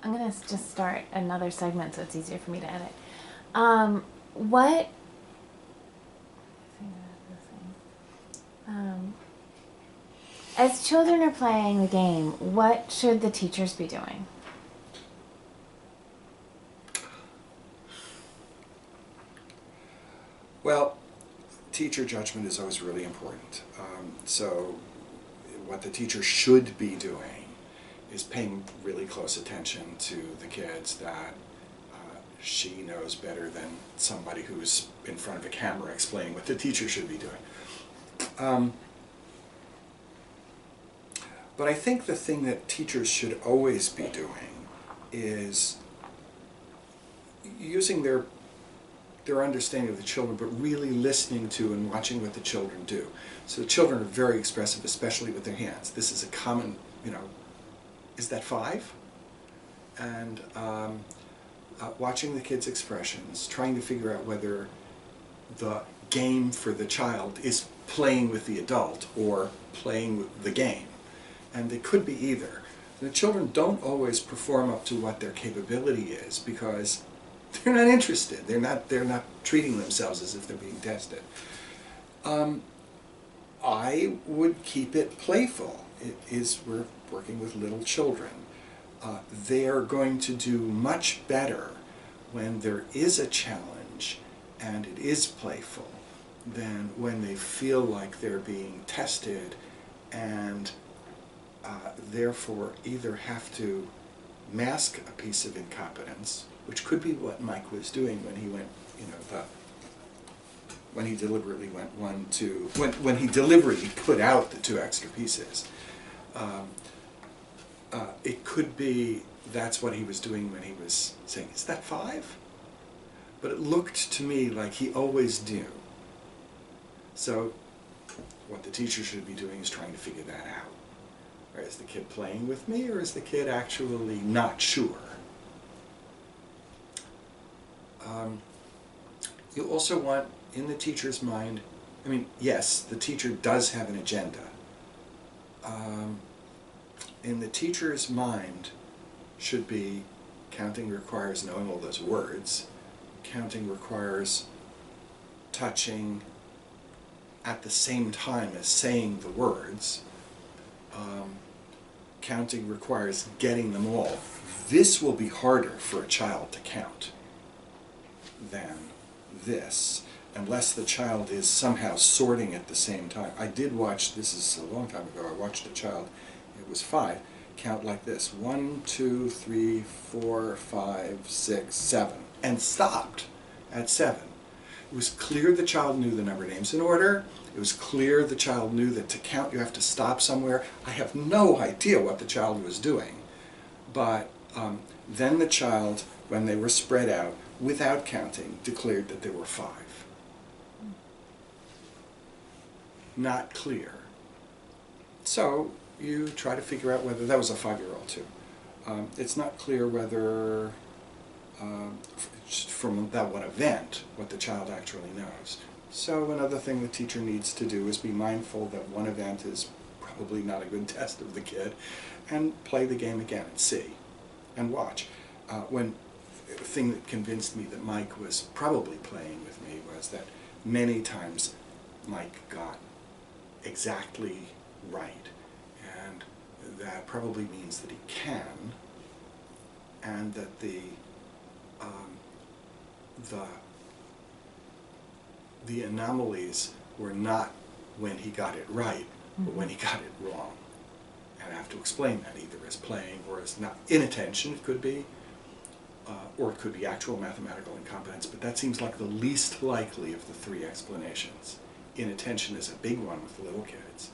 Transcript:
I'm going to just start another segment so it's easier for me to edit. What... as children are playing the game, what should the teachers be doing? Well, teacher judgment is always really important. So what the teacher should be doing is paying really close attention to the kids that she knows better than somebody who's in front of a camera explaining what the teacher should be doing. But I think the thing that teachers should always be doing is using their understanding of the children, but really listening to and watching what the children do. So the children are very expressive, especially with their hands. This is a common, is that 5? And watching the kids' expressions, trying to figure out whether the game for the child is playing with the adult or playing with the game. And they could be either. The children don't always perform up to what their capability is because they're not interested. They're not treating themselves as if they're being tested. I would keep it playful. We're working with little children. They are going to do much better when there is a challenge and it is playful than when they feel like they're being tested and therefore either have to mask a piece of incompetence, which could be what Mike was doing when he went, when he deliberately went when he deliberately put out the 2 extra pieces. It could be that's what he was doing when he was saying, is that 5? But it looked to me like he always knew. So what the teacher should be doing is trying to figure that out. Or is the kid playing with me, or is the kid actually not sure? You also want, in the teacher's mind, yes, the teacher does have an agenda. In the teacher's mind should be, counting requires knowing all those words. Counting requires touching at the same time as saying the words. Counting requires getting them all. This will be harder for a child to count than this, unless the child is somehow sorting at the same time. I did watch, this is a long time ago, I watched a child, it was 5, count like this, 1, 2, 3, 4, 5, 6, 7, and stopped at 7. It was clear the child knew the number names in order. It was clear the child knew that to count you have to stop somewhere. I have no idea what the child was doing. But then the child, when they were spread out, without counting, declared that there were 5. Not clear. So you try to figure out whether, that was a 5-year-old too. It's not clear whether, from that one event, what the child actually knows. So another thing the teacher needs to do is be mindful that one event is probably not a good test of the kid, and play the game again and see, and watch. The thing that convinced me that Mike was probably playing with me was that many times Mike got exactly right, and that probably means that he can, and that the anomalies were not when he got it right, but when he got it wrong. And I have to explain that either as playing or as not inattention, it could be, or it could be actual mathematical incompetence, but that seems like the least likely of the 3 explanations. Inattention is a big one with little kids.